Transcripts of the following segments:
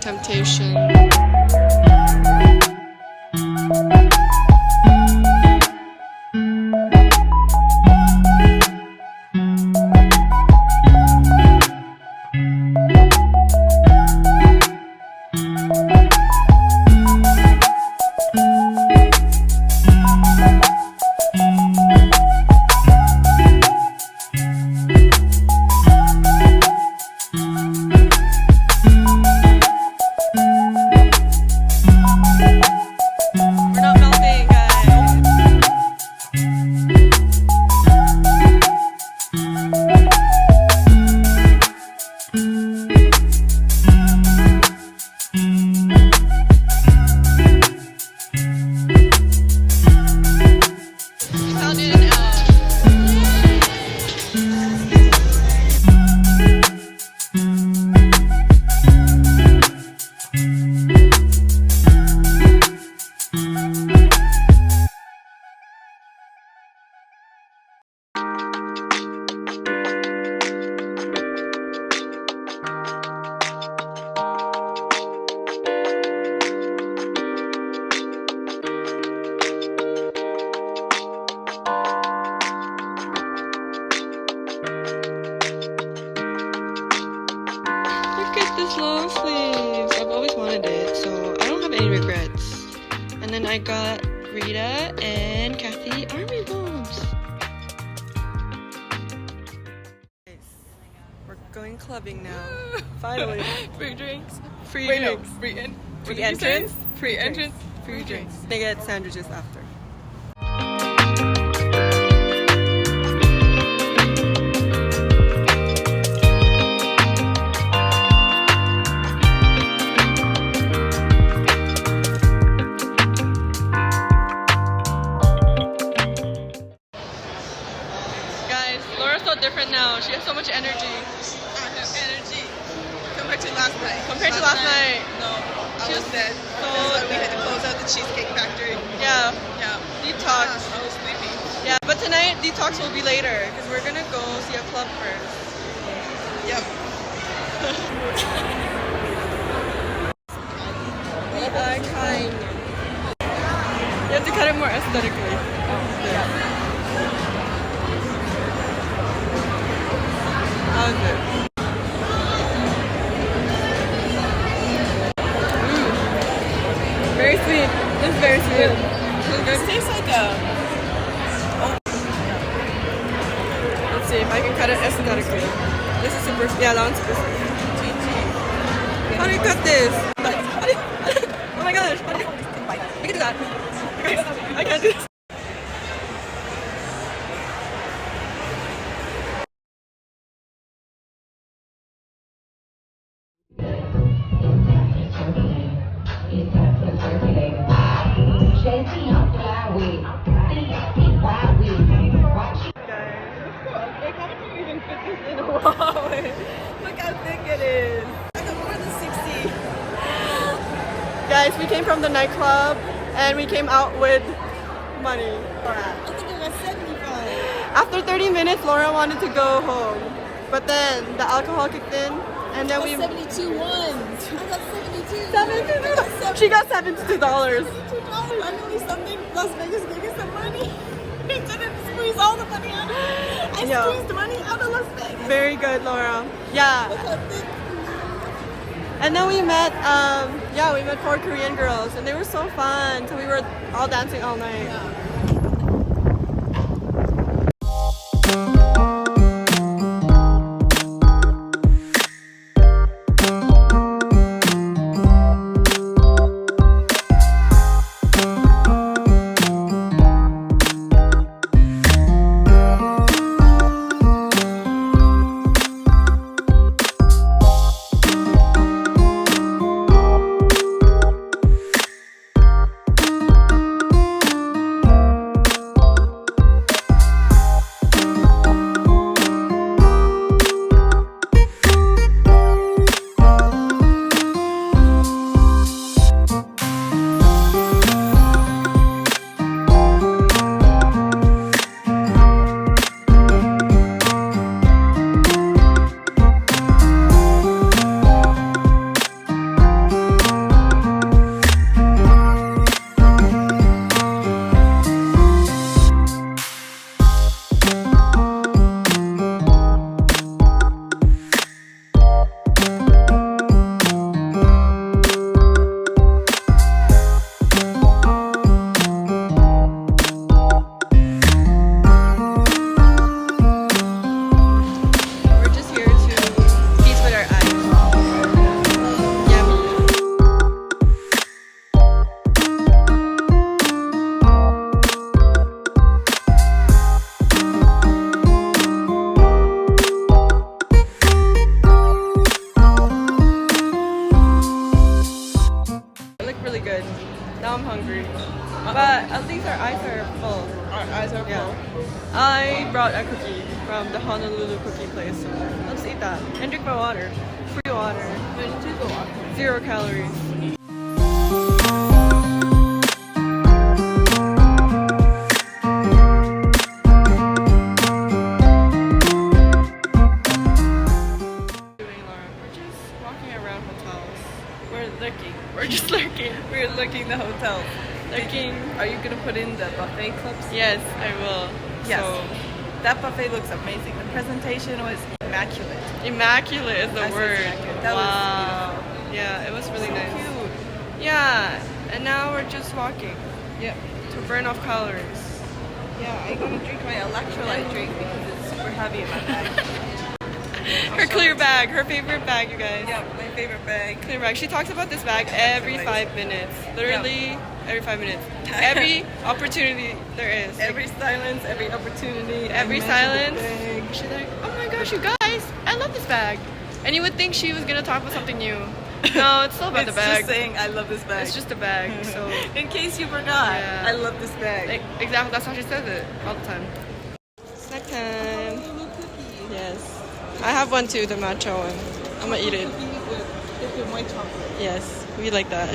Temptation. Long sleeves. I've always wanted it, so I don't have any regrets. And then I got Rita and Kathy army bombs. We're going clubbing now. Finally. Free drinks. Free Wait, drinks. no. Free entrance. Free entrance. Free drinks. They get sandwiches after. Different now. She has so much energy. I have energy. Compared to last night. Compared to last night. No. I was dead. So that's why we had to close out the Cheesecake Factory. Yeah. Yeah. Detox. I was sleepy. Yeah, but tonight detox will be later because we're gonna go see a club first. Yep. We are kind. You have to cut it more aesthetically. Oh, yeah. How is it? Very sweet. This is very sweet. It tastes like a... Let's see if I can cut it aesthetically. This is super... Yeah, that one's super sweet. How do you cut this? Oh my gosh. How do you... I can do that. I can't do this. Look how thick it is. I got more than 60. Guys, we came from the nightclub and we came out with money. I think I got 75. After 30 minutes, Laura wanted to go home. But then the alcohol kicked in and then we... 72 ones. I got 72. $72. She got $72. $72. I knew something. Las Vegas gave us some money. We didn't squeeze all the money out of it. I squeezed money out of Las Vegas. Very good, Laura. Yeah. Look how thick. And then we met, we met 4 Korean girls and they were so fun. So we were all dancing all night. Yeah. think our eyes are full. Our eyes are Yeah. full. I brought a cookie from the Honolulu cookie place. So let's eat that. And drink my water. Free water. Wait, choose the one. 0 calories. We're just walking around hotels. We're looking. We're just lurking. We're looking the hotel. Lurking. Are you gonna put in the buffet clips? Yes, I will. Yes. So, That buffet looks amazing. The presentation was immaculate. immaculate is the I said word. immaculate. That was wow. Yeah, it was really nice. Cute. Yeah, and now we're just walking Yep. to burn off calories. Yeah, I'm gonna drink my electrolyte drink because it's super heavy in my bag. Her clear bag, her favorite bag, you guys. Yeah, my favorite bag. Clear bag. She talks about this bag every 5 minutes. Literally every 5 minutes. Every opportunity there is. Every silence, every opportunity, Every I mention silence. the bag. She's like, oh my gosh, you guys, I love this bag. And you would think she was gonna talk about something new. No, it's still about the It's bag. just saying I love this bag. It's just a bag. So in case you forgot, Yeah. I love this bag. exactly, that's how she says it all the time. Snack time. Little cookie. Yes. I have one too, the matcha one. I'm gonna eat it. Cookie with dipped in white chocolate. Yes, we like that.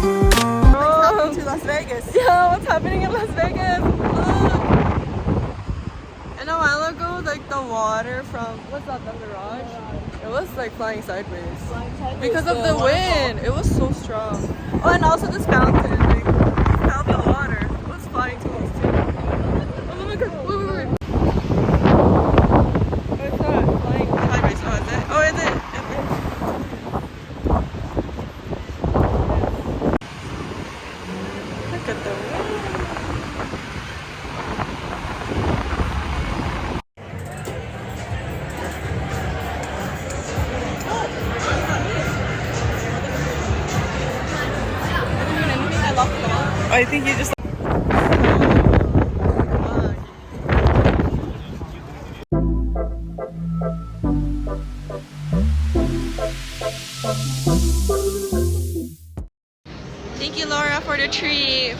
To Las Vegas. Yeah, what's happening in Las Vegas? Look. And a while ago, like the water from what's that, the Mirage? It was like flying sideways because of the wind. It was so strong. Oh, and also this fountain, like felt the water. It was flying towards too. Oh my god! Wait, wait, wait. Oh, it's not flying sideways. Oh, is it? Oh, is it? Look at the wind. I think you just. Thank you, Laura, for the treat.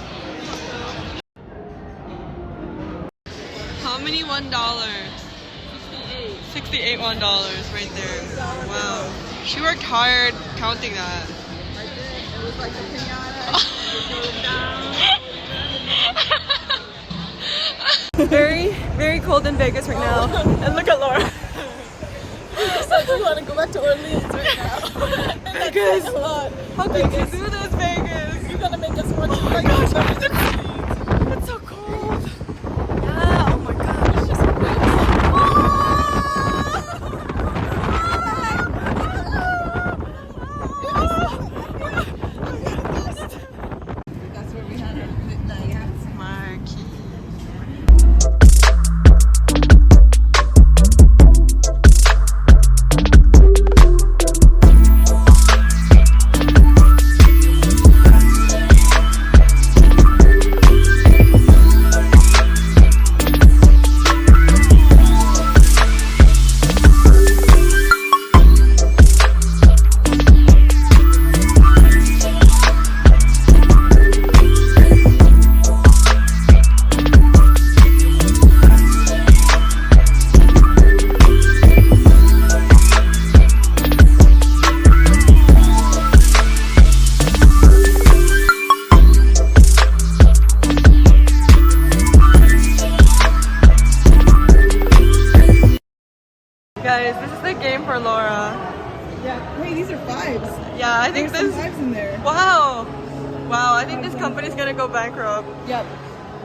How many $1? 68 $1 right there. Wow. She worked hard counting that. I did. It was like a pinata. Very, very cold in Vegas right now. And look at Laura. It's like we want to go back to Orleans right now. Vegas. A lot. How could you do this, Vegas? You're gonna make us watch. Oh my gosh, it's so cold. Yeah, oh my gosh. It's just That's where we had our midnight. Marquee. Guys, this is the game for Laura. Yeah. Hey, these are fives. Yeah, I think There's this. some fives in there. Wow. Wow, I think this company's gonna go bankrupt. Yep.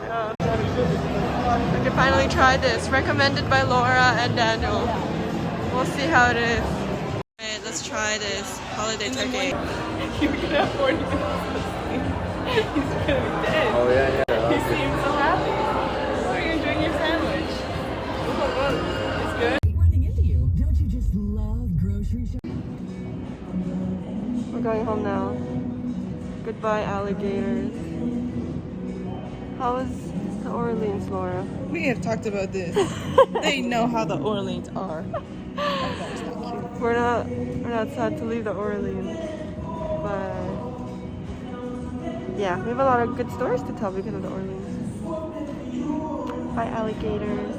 Yeah. We can finally try this. Recommended by Laura and Daniel. We'll see how it is. Alright, let's try this holiday turkey. You're gonna have 40 minutes of sleep. He's gonna be dead. Oh yeah, yeah. You seem so happy. Oh, you're enjoying your sandwich. It's good. Running into you. Don't you just love grocery shopping? We're going home now. Goodbye, alligators. How was the Orleans, Laura? We have talked about this. They know how the Orleans are. We're not sad to leave the Orleans, but yeah, we have a lot of good stories to tell because of the Orleans. Bye, alligators.